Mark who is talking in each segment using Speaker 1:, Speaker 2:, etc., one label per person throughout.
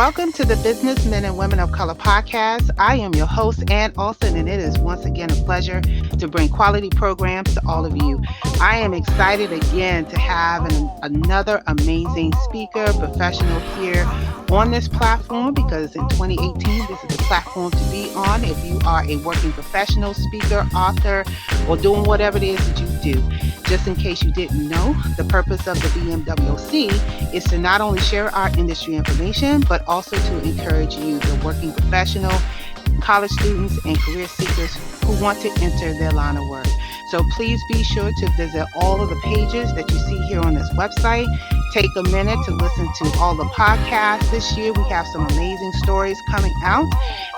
Speaker 1: Welcome to the Businessmen and Women of Color podcast. I am your host, Ann Olson, and it is once again a pleasure to bring quality programs to all of you. I am excited again to have another amazing speaker, professional here on this platform because in 2018, this is a platform to be on if you are a working professional, speaker, author, or doing whatever it is that you do. Just in case you didn't know, the purpose of the BMWOC is to not only share our industry information, but also to encourage you, the working professional, college students, and career seekers who want to enter their line of work. So please be sure to visit all of the pages that you see here on this website. Take a minute to listen to all the podcasts. This year we have some amazing stories coming out.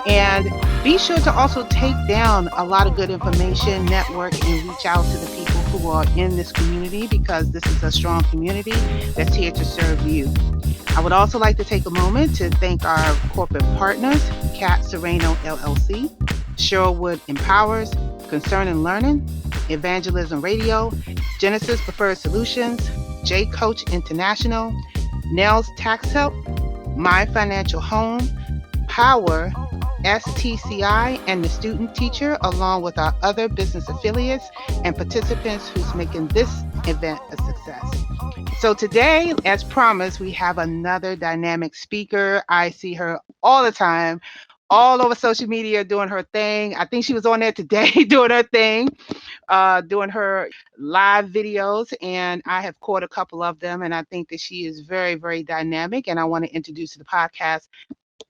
Speaker 1: And be sure to also take down a lot of good information, network, and reach out to the people who are in this community because this is a strong community that's here to serve you. I would also like to take a moment to thank our corporate partners, Cat Serrano LLC, Sherwood Empowers, Concern and Learning, Evangelism Radio, Genesis Preferred Solutions, J Coach International, Nels Tax Help, My Financial Home, Power, STCI, and the Student Teacher, along with our other business affiliates and participants who's making this event a success. So today, as promised, we have another dynamic speaker. I see her all the time, all over social media doing her thing. I think she was on there today doing her thing, doing her live videos, and I have caught a couple of them, and I think that she is very, very dynamic, and I want to introduce to the podcast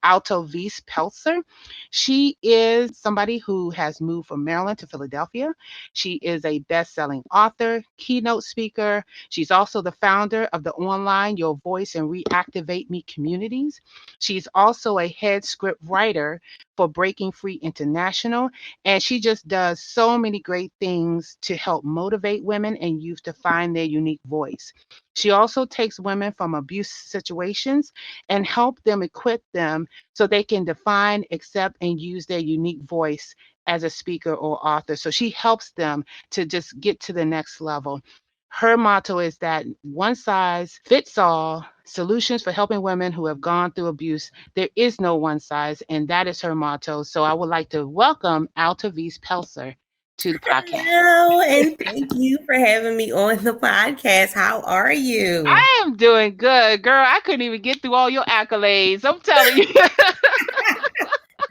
Speaker 1: Altovise Peltzer. She is somebody who has moved from Maryland to Philadelphia. She is a best-selling author, keynote speaker. She's also the founder of the online Your Voice and Reactivate Me communities. She's also a head script writer for Breaking Free International, and she just does so many great things to help motivate women and youth to find their unique voice. She also takes women from abuse situations and help them equip them so they can define, accept, and use their unique voice as a speaker or author. So she helps them to just get to the next level. Her motto is that one size fits all, solutions for helping women who have gone through abuse. There is no one size, and that is her motto. So I would like to welcome Altovise Peltzer to the podcast.
Speaker 2: Hello, and thank you for having me on the podcast. How are you?
Speaker 1: I am doing good, girl. I couldn't even get through all your accolades. I'm telling you.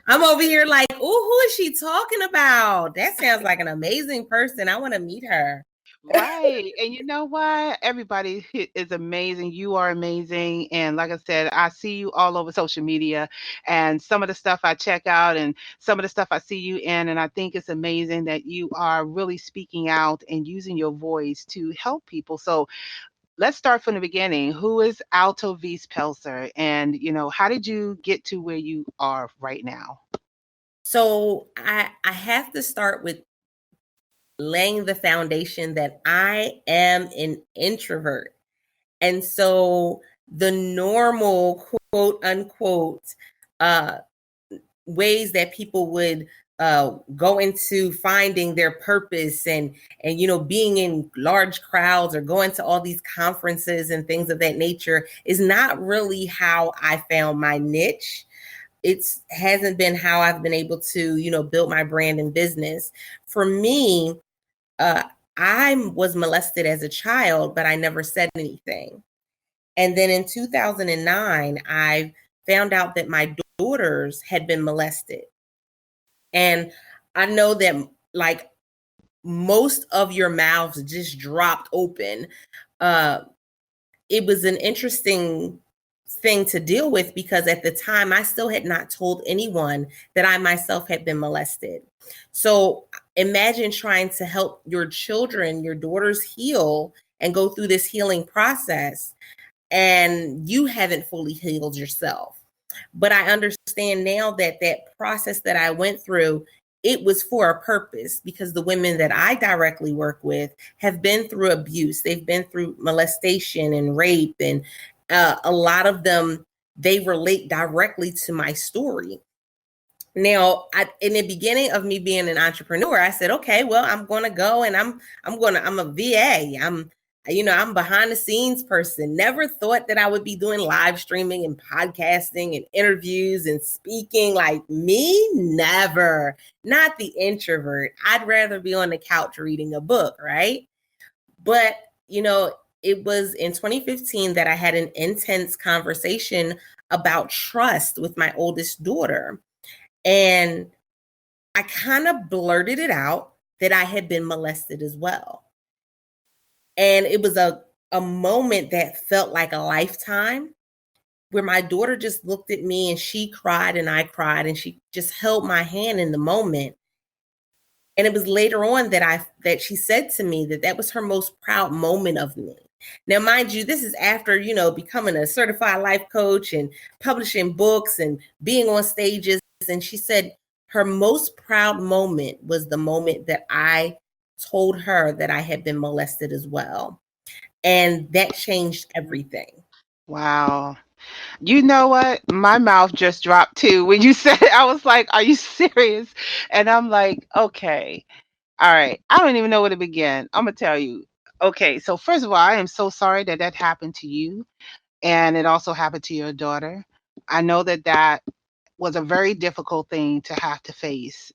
Speaker 2: I'm over here like, oh, who is she talking about? That sounds like an amazing person. I want to meet her.
Speaker 1: Right. And you know what? Everybody is amazing. You are amazing. And like I said, I see you all over social media and some of the stuff I check out and some of the stuff I see you in. And I think it's amazing that you are really speaking out and using your voice to help people. So let's start from the beginning. Who is Altovise Peltzer? And, how did you get to where you are right now?
Speaker 2: So I have to start with laying the foundation that I am an introvert. And so the normal quote unquote ways that people would go into finding their purpose and being in large crowds or going to all these conferences and things of that nature is not really how I found my niche. It hasn't been how I've been able to, build my brand and business. For me, I was molested as a child, but I never said anything. And then in 2009, I found out that my daughters had been molested. And I know that like most of your mouths just dropped open. It was an interesting thing to deal with because at the time I still had not told anyone that I myself had been molested. So imagine trying to help your children, your daughters heal and go through this healing process, and you haven't fully healed yourself. But I understand now that that process that I went through, it was for a purpose because the women that I directly work with have been through abuse. They've been through molestation and rape, and a lot of them, they relate directly to my story. Now, in the beginning of me being an entrepreneur, I said, okay, well, I'm going to go and I'm a VA. I'm behind the scenes person. Never thought that I would be doing live streaming and podcasting and interviews and speaking. Like me, never. Not the introvert. I'd rather be on the couch reading a book, right? But, it was in 2015 that I had an intense conversation about trust with my oldest daughter. And I kind of blurted it out that I had been molested as well. And it was a moment that felt like a lifetime, where my daughter just looked at me and she cried and I cried, and she just held my hand in the moment. And it was later on that she said to me that was her most proud moment of me. Now, mind you, this is after, becoming a certified life coach and publishing books and being on stages. And she said her most proud moment was the moment that I told her that I had been molested as well. And that changed everything.
Speaker 1: Wow. You know what? My mouth just dropped too. When you said it, I was like, are you serious? And I'm like, okay. All right. I don't even know where to begin. I'm going to tell you. Okay. So, first of all, I am so sorry that that happened to you. And it also happened to your daughter. I know that that was a very difficult thing to have to face,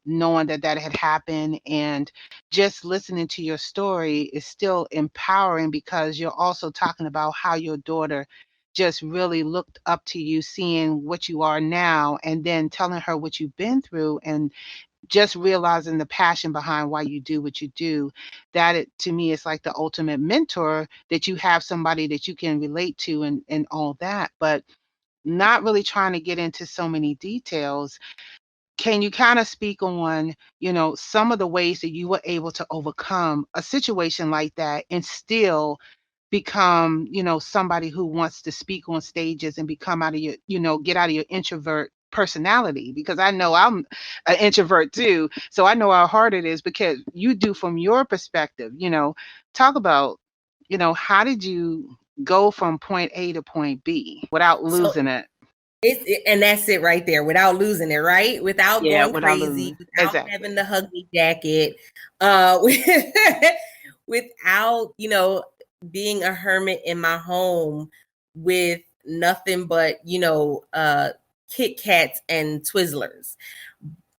Speaker 1: knowing that that had happened. And just listening to your story is still empowering, because you're also talking about how your daughter just really looked up to you, seeing what you are now, and then telling her what you've been through, and just realizing the passion behind why you do what you do. That to me is like the ultimate mentor, that you have somebody that you can relate to, and all that. But not really trying to get into so many details, can you kind of speak on, some of the ways that you were able to overcome a situation like that and still become, somebody who wants to speak on stages and become out of your, get out of your introvert personality? Because I know I'm an introvert too. So I know how hard it is, because you do from your perspective, talk about, how did you go from point A to point B without
Speaker 2: So
Speaker 1: losing it?
Speaker 2: and that's it right there, without losing it, right? Without
Speaker 1: Yeah,
Speaker 2: going
Speaker 1: without
Speaker 2: crazy,
Speaker 1: losing.
Speaker 2: without
Speaker 1: Exactly.
Speaker 2: having the huggy jacket, without, being a hermit in my home with nothing but, Kit Kats and Twizzlers.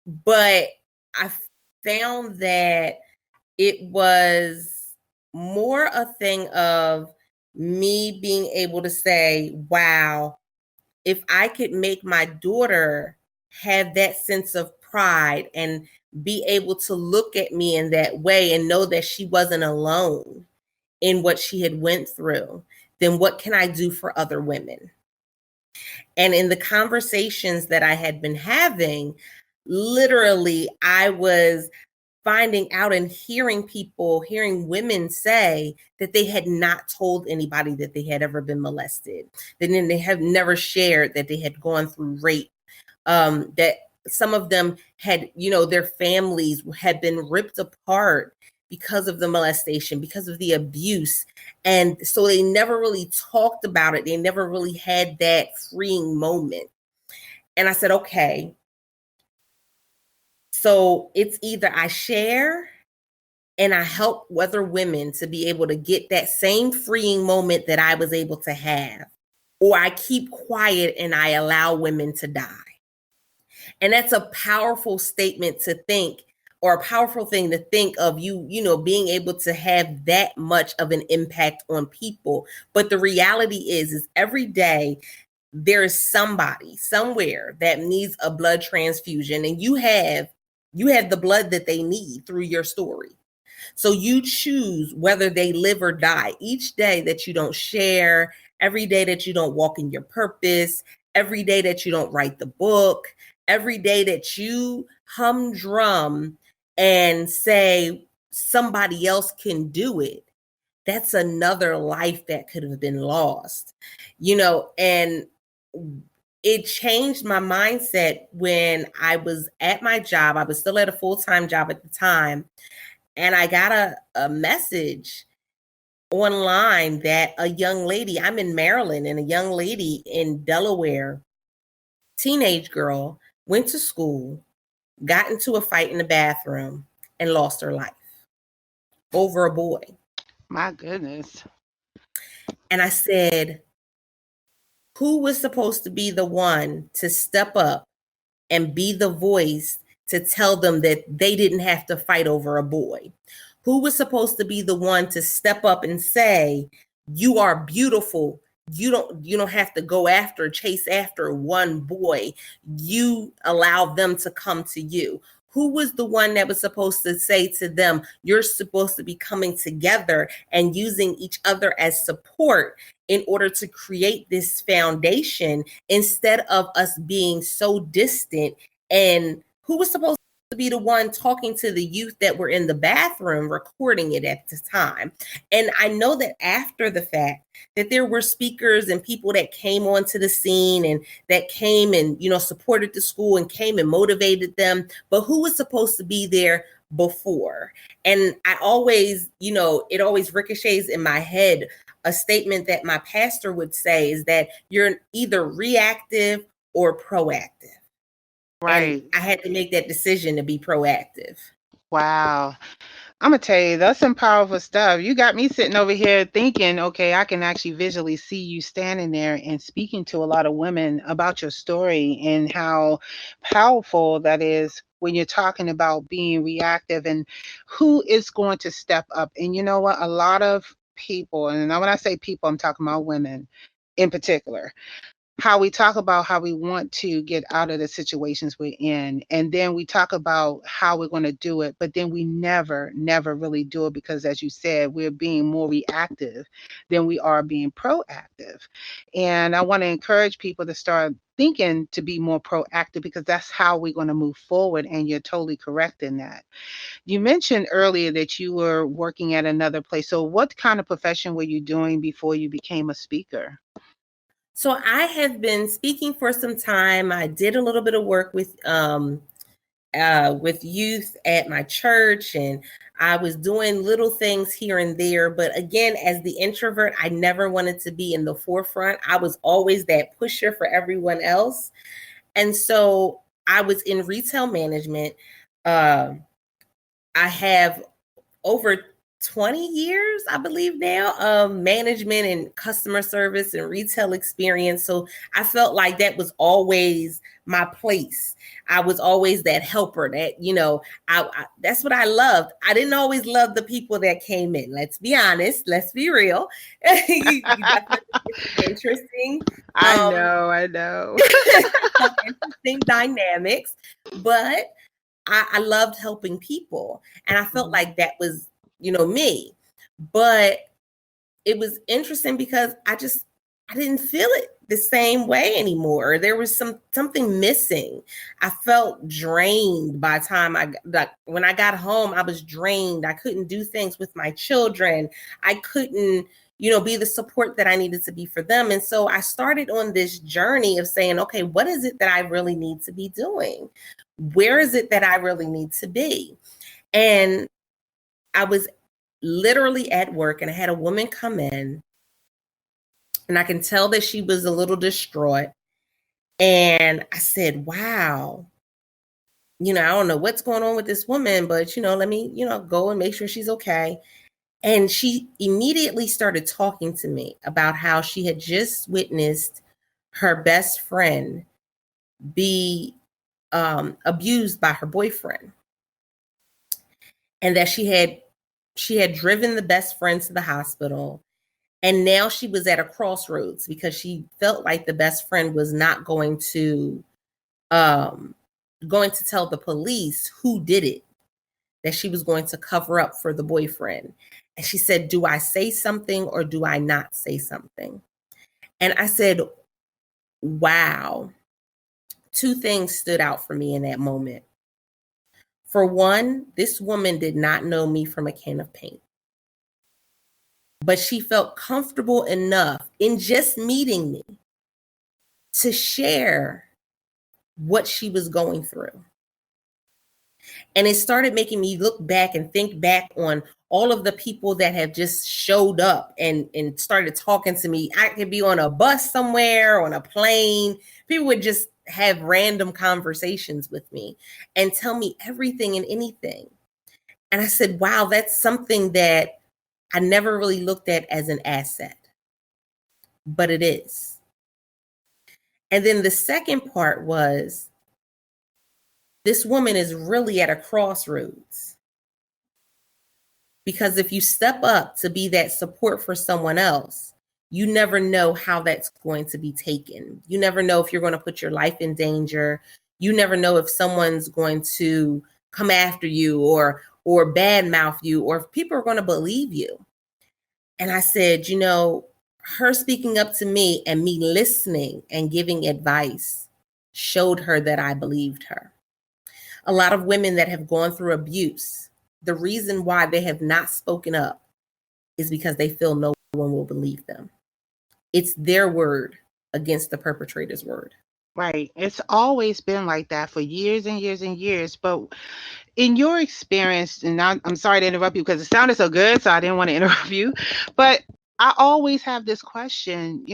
Speaker 2: But I found that it was more a thing of me being able to say, wow, if I could make my daughter have that sense of pride and be able to look at me in that way and know that she wasn't alone in what she had went through, then what can I do for other women? And in the conversations that I had been having, literally, I was finding out and hearing women say that they had not told anybody that they had ever been molested. Then they have never shared that they had gone through rape. That some of them had, their families had been ripped apart because of the molestation, because of the abuse. And so they never really talked about it. They never really had that freeing moment. And I said, okay, so it's either I share and I help other women to be able to get that same freeing moment that I was able to have, or I keep quiet and I allow women to die. And that's a powerful statement to think, or a powerful thing to think of, being able to have that much of an impact on people. But the reality is every day there is somebody somewhere that needs a blood transfusion, and you have the blood that they need through your story. So you choose whether they live or die. Each day that you don't share, every day that you don't walk in your purpose, every day that you don't write the book, every day that you humdrum and say somebody else can do it, that's another life that could have been lost, and it changed my mindset when I was at my job. I was still at a full-time job at the time. And I got a message online that a young lady, I'm in Maryland, and a young lady in Delaware, teenage girl, went to school, got into a fight in the bathroom, and lost her life over a boy.
Speaker 1: My goodness.
Speaker 2: And I said, who was supposed to be the one to step up and be the voice to tell them that they didn't have to fight over a boy? Who was supposed to be the one to step up and say, you are beautiful. You don't have to chase after one boy. You allow them to come to you. Who was the one that was supposed to say to them, you're supposed to be coming together and using each other as support in order to create this foundation instead of us being so distant? And who was supposed to be the one talking to the youth that were in the bathroom recording it at the time? And I know that after the fact that there were speakers and people that came onto the scene and that came and, supported the school and came and motivated them. But who was supposed to be there before? And I always, it always ricochets in my head. A statement that my pastor would say is that you're either reactive or proactive.
Speaker 1: Right.
Speaker 2: And I had to make that decision to be proactive.
Speaker 1: Wow. I'm gonna tell you, that's some powerful stuff. You got me sitting over here thinking, okay, I can actually visually see you standing there and speaking to a lot of women about your story and how powerful that is when you're talking about being reactive and who is going to step up. And you know what? A lot of people, and when I say people, I'm talking about women in particular, how we talk about how we want to get out of the situations we're in, and then we talk about how we're going to do it, but then we never really do it, because as you said, we're being more reactive than we are being proactive. And I want to encourage people to start thinking to be more proactive, because that's how we're going to move forward. And you're totally correct in that. You mentioned earlier that you were working at another place, so what kind of profession were you doing before you became a speaker?
Speaker 2: So I have been speaking for some time. I did a little bit of work with youth at my church, and I was doing little things here and there. But again, as the introvert, I never wanted to be in the forefront. I was always that pusher for everyone else. And so I was in retail management. I have over 20 years, I believe now, of management and customer service and retail experience. So I felt like that was always my place. I was always that helper that, I that's what I loved. I didn't always love the people that came in. Let's be honest. Let's be real. you definitely, it's interesting.
Speaker 1: I know.
Speaker 2: Some interesting dynamics, but I loved helping people. And I felt like that was, me. But it was interesting because I didn't feel it the same way anymore. There was something missing. I felt drained by the time when I got home, I was drained. I couldn't do things with my children. I couldn't, be the support that I needed to be for them. And so I started on this journey of saying, okay, what is it that I really need to be doing? Where is it that I really need to be? And I was literally at work, and I had a woman come in, and I can tell that she was a little distraught. And I said, wow, I don't know what's going on with this woman, but, let me, go and make sure she's okay. And she immediately started talking to me about how she had just witnessed her best friend be abused by her boyfriend, and that she had driven the best friend to the hospital. And now she was at a crossroads because she felt like the best friend was not going to tell the police who did it, that she was going to cover up for the boyfriend. And she said, do I say something or do I not say something? And I said, wow. Two things stood out for me in that moment. For one, this woman did not know me from a can of paint, but she felt comfortable enough in just meeting me to share what she was going through. And it started making me look back and think back on all of the people that have just showed up and started talking to me. I could be on a bus somewhere, on a plane. People would just have random conversations with me and tell me everything and anything. And I said, wow, that's something that I never really looked at as an asset, but it is. And then the second part was, this woman is really at a crossroads. Because if you step up to be that support for someone else, you never know how that's going to be taken. You never know if you're going to put your life in danger. You never know if someone's going to come after you or badmouth you, or if people are going to believe you. And I said, her speaking up to me and me listening and giving advice showed her that I believed her. A lot of women that have gone through abuse, the reason why they have not spoken up is because they feel no one will believe them. It's their word against the perpetrator's word.
Speaker 1: Right. It's always been like that for years and years and years. But in your experience, and I'm sorry to interrupt you because it sounded so good, so I didn't want to interrupt you. But I always have this question,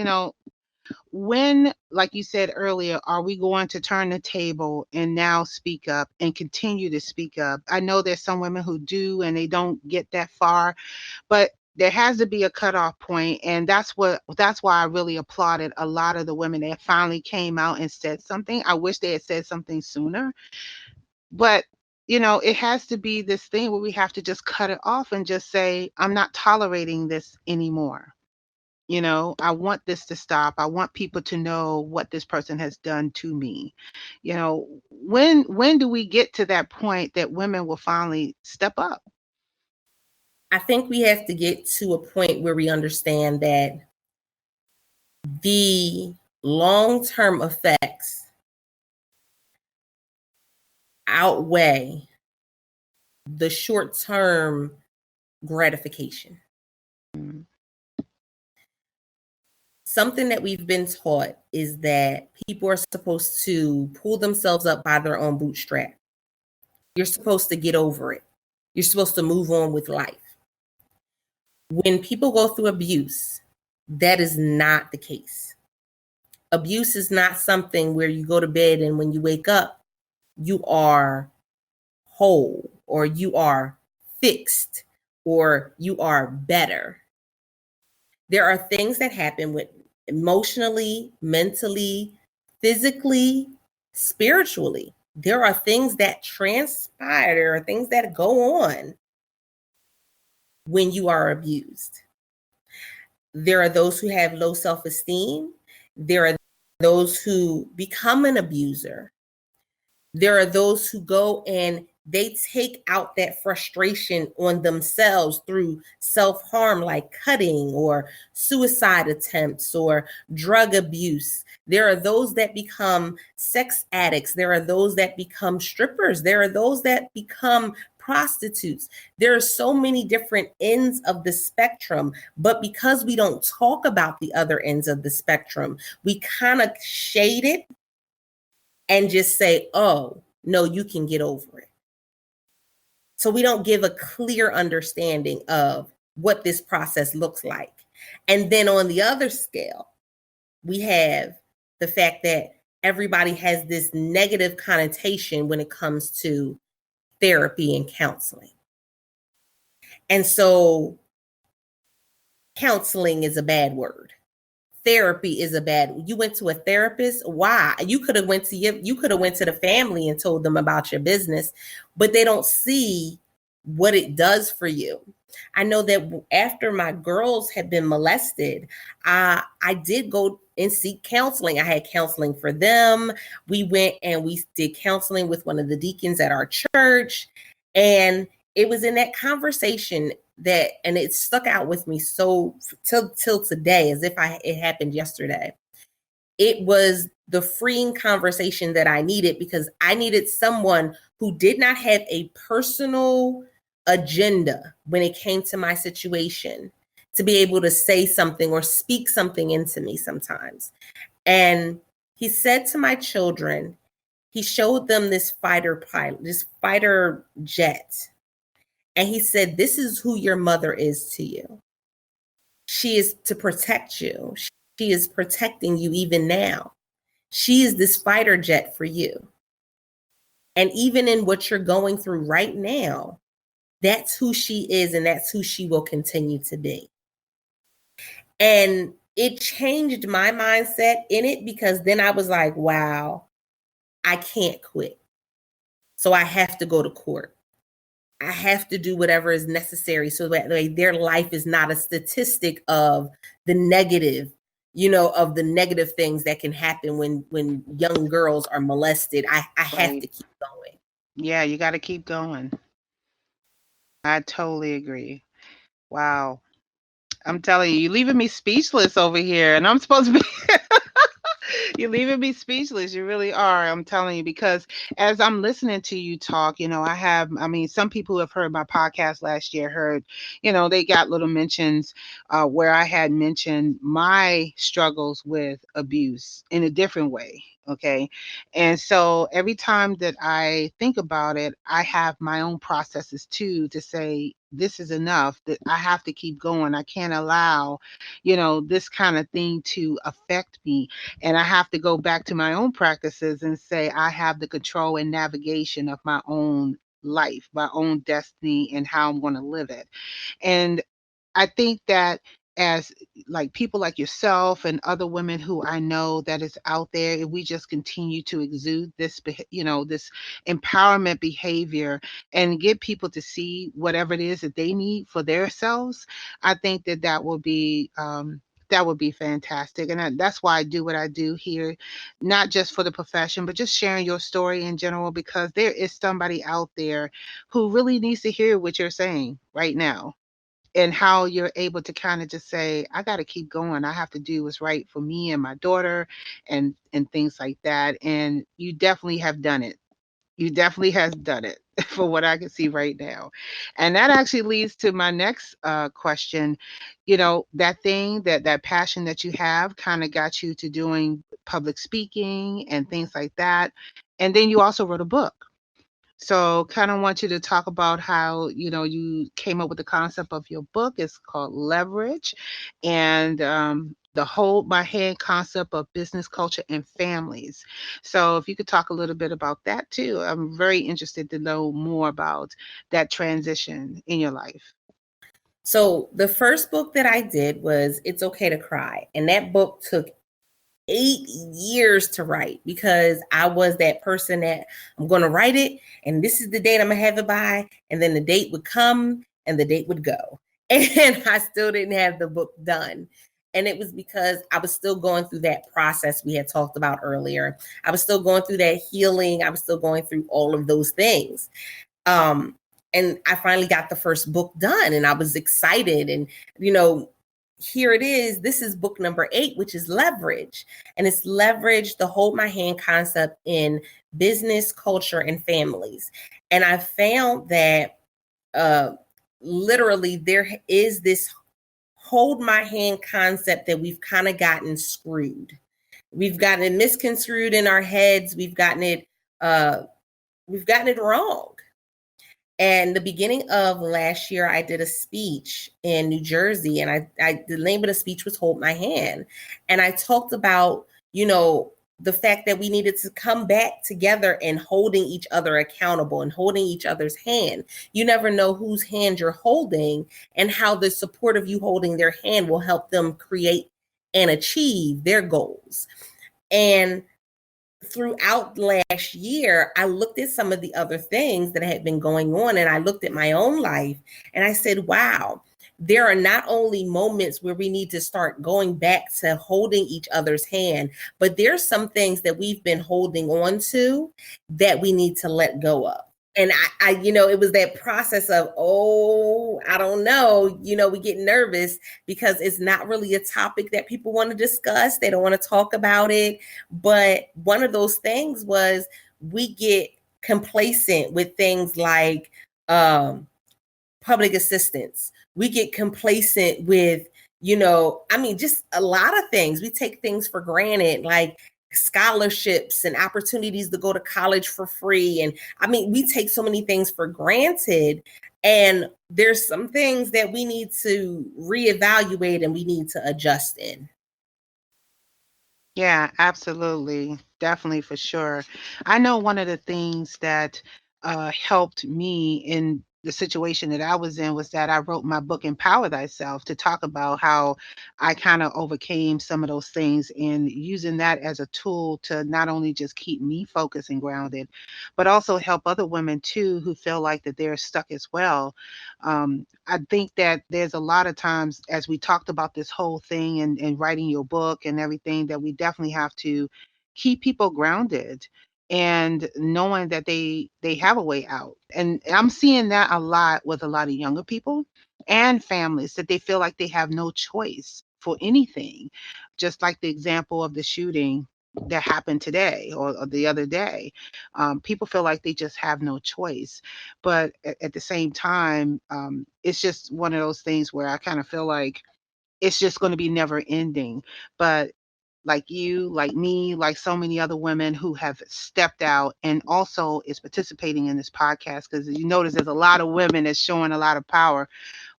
Speaker 1: when, like you said earlier, are we going to turn the table and now speak up and continue to speak up? I know there's some women who do and they don't get that far, but there has to be a cutoff point, and that's why I really applauded a lot of the women that finally came out and said something. I wish they had said something sooner, but it has to be this thing where we have to just cut it off and just say, I'm not tolerating this anymore. I want this to stop. I want people to know what this person has done to me. When do we get to that point that women will finally step up?
Speaker 2: I think we have to get to a point where we understand that the long-term effects outweigh the short-term gratification.
Speaker 1: Mm.
Speaker 2: Something that we've been taught is that people are supposed to pull themselves up by their own bootstrap. You're supposed to get over it. You're supposed to move on with life. When people go through abuse, that is not the case. Abuse is not something where you go to bed and when you wake up, you are whole or you are fixed or you are better. There are things that happen with emotionally, mentally, physically, spiritually. There are things that transpire, there are things that go on when you are abused. There are those who have low self-esteem. There are those who become an abuser. There are those who go and they take out that frustration on themselves through self-harm, like cutting or suicide attempts or drug abuse. There are those that become sex addicts. There are those that become strippers. There are those that become prostitutes. There are so many different ends of the spectrum, but because we don't talk about the other ends of the spectrum, we kind of shade it and just say, oh, no, you can get over it. So we don't give a clear understanding of what this process looks like. And then on the other scale, we have the fact that everybody has this negative connotation when it comes to therapy and counseling. And so counseling is a bad word. Therapy is a bad. You went to a therapist. Why? You could have went to the family and told them about your business, but they don't see what it does for you. I know that after my girls had been molested, I did go and seek counseling. I had counseling for them. We went and we did counseling with one of the deacons at our church. And it was in that conversation and it stuck out with me so till today, as if it happened yesterday. It was the freeing conversation that I needed, because I needed someone who did not have a personal agenda when it came to my situation to be able to say something or speak something into me sometimes. And he said to my children, he showed them this fighter pilot, this fighter jet. And he said, this is who your mother is to you. She is to protect you. She is protecting you even now. She is this fighter jet for you. And even in what you're going through right now, That's who she is, and that's who she will continue to be. And it changed my mindset in it, because then I was like, wow, I can't quit. So I have to go to court. I have to do whatever is necessary so that their life is not a statistic of the negative, of the negative things that can happen when young girls are molested. I have
Speaker 1: Right.
Speaker 2: to keep going.
Speaker 1: Yeah, you got to keep going. I totally agree. Wow. I'm telling you, you're leaving me speechless over here, and I'm supposed to be. You're leaving me speechless. You really are. I'm telling you, because as I'm listening to you talk, I mean, some people who have heard my podcast last year heard, they got little mentions where I had mentioned my struggles with abuse in a different way. Okay. And so every time that I think about it, I have my own processes too to say, this is enough, that I have to keep going. I can't allow, this kind of thing to affect me. And I have to go back to my own practices and say, I have the control and navigation of my own life, my own destiny, and how I'm going to live it. And I think that as like people like yourself and other women who I know that is out there, if we just continue to exude this, this empowerment behavior and get people to see whatever it is that they need for themselves, I think that that would be fantastic. And that's why I do what I do here, not just for the profession, but just sharing your story in general, because there is somebody out there who really needs to hear what you're saying right now, and how you're able to kind of just say, I got to keep going. I have to do what's right for me and my daughter, and things like that. And you definitely have done it. You definitely has done it for what I can see right now. And that actually leads to my next question. That thing, that passion that you have kind of got you to doing public speaking and things like that. And then you also wrote a book. So kind of want you to talk about how, you came up with the concept of your book. It's called Leverage, and the hold my hand concept of business culture and families. So if you could talk a little bit about that too. I'm very interested to know more about that transition in your life.
Speaker 2: So the first book that I did was It's Okay to Cry. And that book took 8 years to write, because I was that person that I'm going to write it, and this is the date I'm going to have it by. And then the date would come and the date would go. And I still didn't have the book done. And it was because I was still going through that process we had talked about earlier. I was still going through that healing. I was still going through all of those things. And I finally got the first book done, and I was excited. And, here it is. This is book number 8, which is Leverage. And it's Leverage, the hold my hand concept in business, culture, and families. And I found that literally there is this hold my hand concept that we've kind of gotten screwed. We've gotten it misconstrued in our heads. We've gotten it wrong. And the beginning of last year, I did a speech in New Jersey, and the name of the speech was Hold My Hand. And I talked about, the fact that we needed to come back together and holding each other accountable and holding each other's hand. You never know whose hand you're holding, and how the support of you holding their hand will help them create and achieve their goals. And throughout last year, I looked at some of the other things that had been going on, and I looked at my own life, and I said, wow, there are not only moments where we need to start going back to holding each other's hand, but there's some things that we've been holding on to that we need to let go of. And I, it was that process of, I don't know, we get nervous because it's not really a topic that people want to discuss. They don't want to talk about it. But one of those things was we get complacent with things like public assistance. We get complacent with, just a lot of things. We take things for granted, like scholarships and opportunities to go to college for free. And we take so many things for granted. And there's some things that we need to reevaluate and we need to adjust in.
Speaker 1: Yeah, absolutely. Definitely, for sure. I know one of the things that helped me in the situation that I was in was that I wrote my book Empower Thyself to talk about how I kind of overcame some of those things and using that as a tool to not only just keep me focused and grounded, but also help other women too who feel like that they're stuck as well. I think that there's a lot of times as we talked about this whole thing and writing your book and everything that we definitely have to keep people grounded and knowing that they have a way out. And I'm seeing that a lot with a lot of younger people and families that they feel like they have no choice for anything. Just like the example of the shooting that happened today or the other day. People feel like they just have no choice. But at the same time, it's just one of those things where I kind of feel like it's just going to be never ending. But like you, like me, like so many other women who have stepped out and also is participating in this podcast, because you notice there's a lot of women that's showing a lot of power.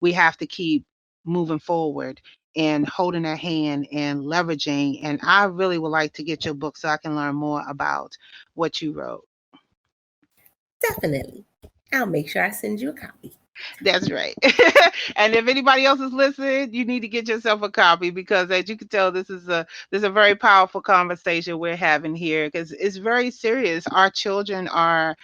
Speaker 1: We have to keep moving forward and holding their hand and leveraging. And I really would like to get your book so I can learn more about what you wrote.
Speaker 2: Definitely. I'll make sure I send you a copy.
Speaker 1: That's right. And if anybody else is listening, you need to get yourself a copy because as you can tell, this is a very powerful conversation we're having here because it's very serious. Our children are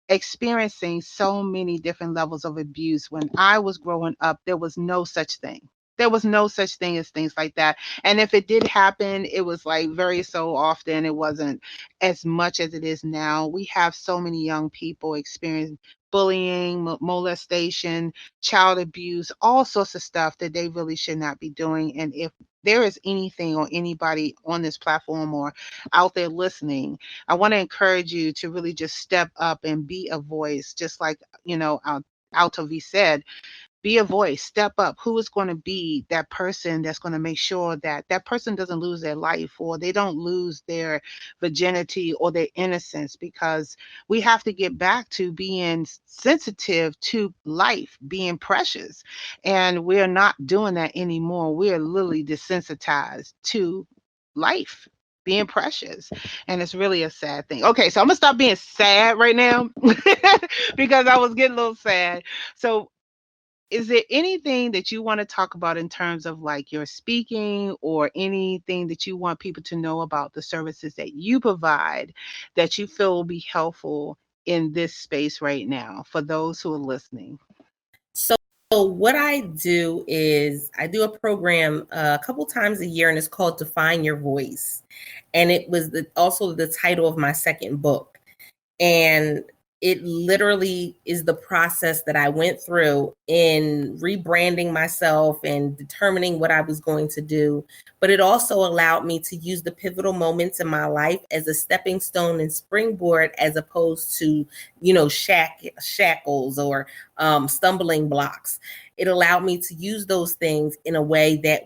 Speaker 1: experiencing so many different levels of abuse. When I was growing up, there was no such thing. There was no such thing as things like that. And if it did happen, it was like very so often. It wasn't as much as it is now. We have so many young people experience bullying, molestation, child abuse, all sorts of stuff that they really should not be doing. And if there is anything or anybody on this platform or out there listening, I want to encourage you to really just step up and be a voice, just like, Altovise said, be a voice, step up. Who is going to be that person that's going to make sure that that person doesn't lose their life or they don't lose their virginity or their innocence? Because we have to get back to being sensitive to life, being precious. And we're not doing that anymore. We're literally desensitized to life being precious, and it's really a sad thing. Okay, so I'm gonna stop being sad right now because I was getting a little sad. So is there anything that you want to talk about in terms of like your speaking or anything that you want people to know about the services that you provide that you feel will be helpful in this space right now for those who are listening?
Speaker 2: So what I do is I do a program a couple times a year, and it's called Define Your Voice. And it was also the title of my second book. And it literally is the process that I went through in rebranding myself and determining what I was going to do. But it also allowed me to use the pivotal moments in my life as a stepping stone and springboard, as opposed to, shackles or stumbling blocks. It allowed me to use those things in a way that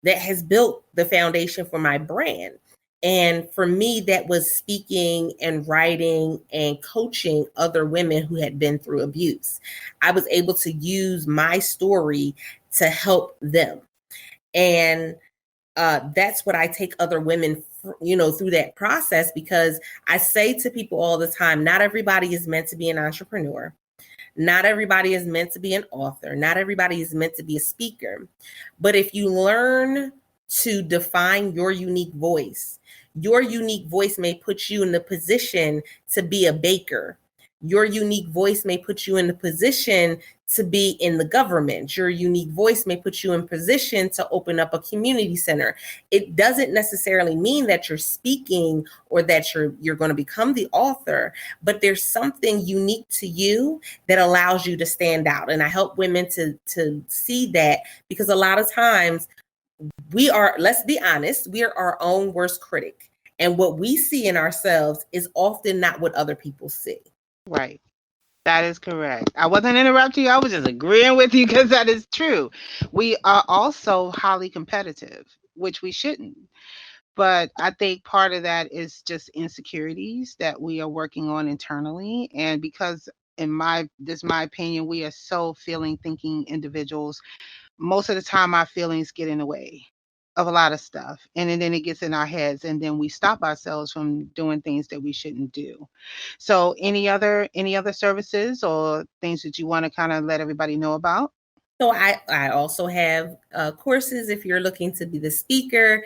Speaker 2: has built the foundation for my brand. And for me, that was speaking and writing and coaching other women who had been through abuse. I was able to use my story to help them. And that's what I take other women, through that process, because I say to people all the time, not everybody is meant to be an entrepreneur. Not everybody is meant to be an author. Not everybody is meant to be a speaker. But if you learn to define your unique voice may put you in the position to be a baker. Your unique voice may put you in the position to be in the government. Your unique voice may put you in position to open up a community center. It doesn't necessarily mean that you're speaking or that you're going to become the author, but there's something unique to you that allows you to stand out. And I help women to see that, because a lot of times let's be honest, we are our own worst critic. And what we see in ourselves is often not what other people see.
Speaker 1: Right. That is correct. I wasn't interrupting you. I was just agreeing with you because that is true. We are also highly competitive, which we shouldn't. But I think part of that is just insecurities that we are working on internally. And because this is my opinion, we are so feeling thinking individuals, most of the time our feelings get in the way of a lot of stuff, and then it gets in our heads, and then we stop ourselves from doing things that we shouldn't do. So any other services or things that you want to kind of let everybody know about?
Speaker 2: So I also have courses if you're looking to be the speaker,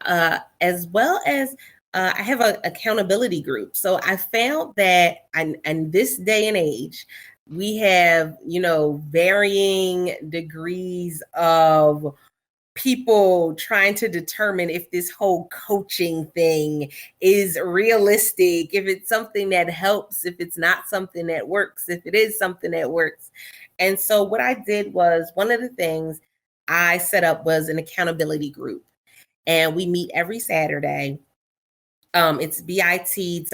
Speaker 2: as well as I have an accountability group. So I found that in this day and age, we have, varying degrees of people trying to determine if this whole coaching thing is realistic, if it's something that helps, if it's not something that works, if it is something that works. And so what I did was, one of the things I set up was an accountability group, and we meet every Saturday. It's bit.ly/get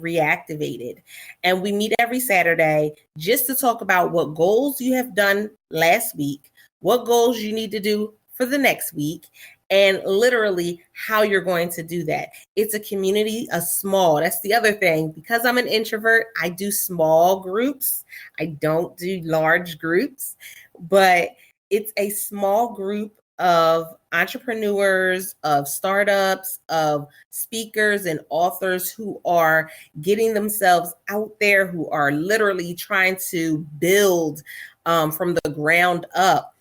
Speaker 2: reactivated. And we meet every Saturday just to talk about what goals you have done last week, what goals you need to do for the next week, and literally how you're going to do that. It's a community, that's the other thing. Because I'm an introvert, I do small groups. I don't do large groups, but it's a small group of entrepreneurs, of startups, of speakers and authors who are getting themselves out there, who are literally trying to build from the ground up.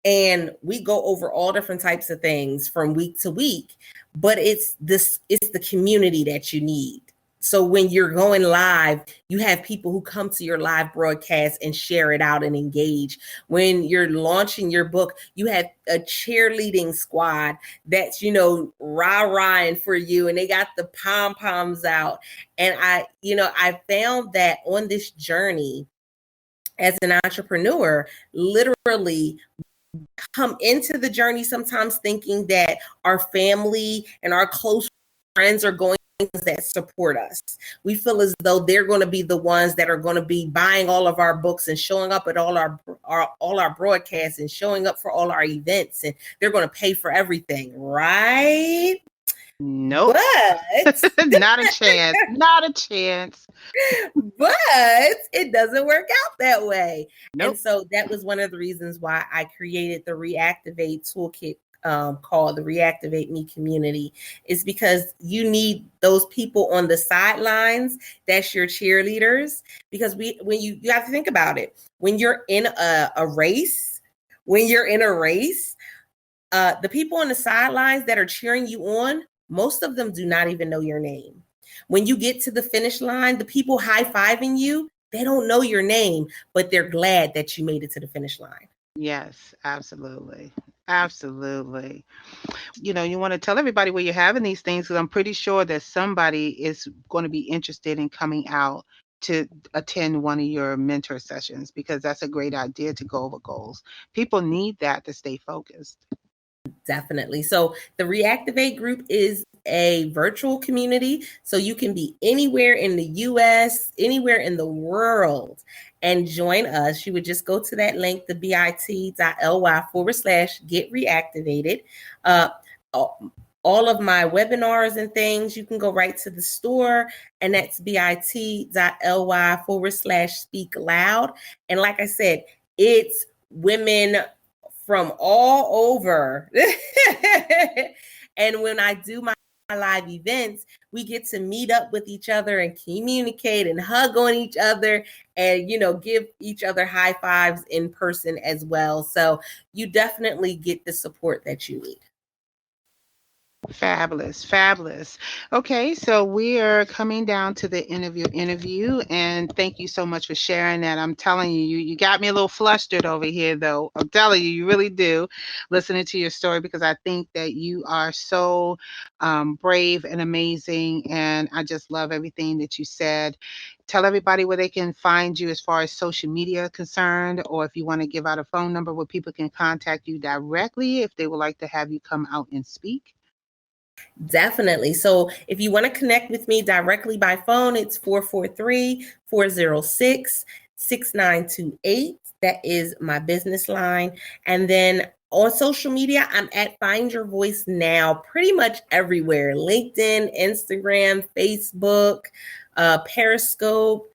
Speaker 2: And we go over all different types of things from week to week, but it's the community that you need. So when you're going live, you have people who come to your live broadcast and share it out and engage. When you're launching your book, you have a cheerleading squad that's, rah-rahing for you, and they got the pom-poms out. And I found that on this journey as an entrepreneur, literally come into the journey sometimes thinking that our family and our close friends are going that support us. We feel as though they're going to be the ones that are going to be buying all of our books and showing up at all our broadcasts and showing up for all our events, and they're going to pay for everything, right?
Speaker 1: Nope.
Speaker 2: But
Speaker 1: Not a chance. Not a chance.
Speaker 2: But it doesn't work out that way.
Speaker 1: Nope.
Speaker 2: And so that was one of the reasons why I created the Reactivate toolkit, called the Reactivate Me Community, is because you need those people on the sidelines. That's your cheerleaders. Because when you have to think about it, when you're in a race, the people on the sidelines that are cheering you on, most of them do not even know your name. When you get to the finish line, the people high-fiving you, they don't know your name, but they're glad that you made it to the finish line.
Speaker 1: Yes, absolutely. Absolutely. You want to tell everybody where you're having these things, because I'm pretty sure that somebody is going to be interested in coming out to attend one of your mentor sessions, because that's a great idea to go over goals. People need that to stay focused.
Speaker 2: Definitely. So the Reactivate group is a virtual community. So you can be anywhere in the US, anywhere in the world, and join us. You would just go to that link, the bit.ly/get reactivated. All of my webinars and things, you can go right to the store, and that's bit.ly/speak loud. And like I said, it's women from all over. And when I do my live events, we get to meet up with each other and communicate and hug on each other and, give each other high fives in person as well. So you definitely get the support that you need.
Speaker 1: Fabulous, fabulous. Okay, so we are coming down to the end of your interview, and thank you so much for sharing that. I'm telling you, you got me a little flustered over here, though. I'm telling you, you really do, listening to your story, because I think that you are so brave and amazing, and I just love everything that you said. Tell everybody where they can find you as far as social media concerned, or if you want to give out a phone number where people can contact you directly if they would like to have you come out and speak.
Speaker 2: Definitely. So if you want to connect with me directly by phone, it's 443-406-6928. That is my business line. And then on social media, I'm at Find Your Voice Now, pretty much everywhere: LinkedIn, Instagram, Facebook, Periscope.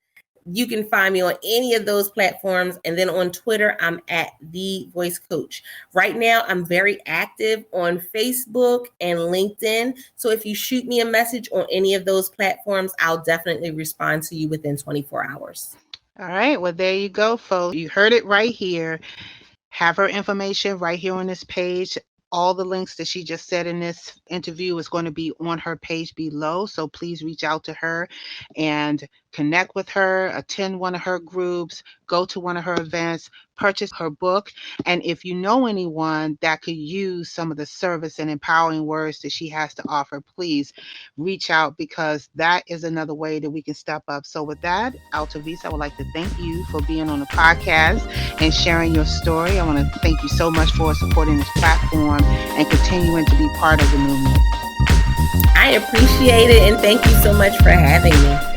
Speaker 2: You can find me on any of those platforms. And then on Twitter, I'm at The Voice Coach. Right now, I'm very active on Facebook and LinkedIn. So if you shoot me a message on any of those platforms, I'll definitely respond to you within 24 hours.
Speaker 1: All right. Well, there you go, folks. You heard it right here. Have her information right here on this page. All the links that she just said in this interview is going to be on her page below. So please reach out to her and connect with her, attend one of her groups, go to one of her events, purchase her book. And if you know anyone that could use some of the service and empowering words that she has to offer, please reach out, because that is another way that we can step up. So with that, Altovise, I would like to thank you for being on the podcast and sharing your story. I want to thank you so much for supporting this platform and continuing to be part of the movement.
Speaker 2: I appreciate it, and thank you so much for having me.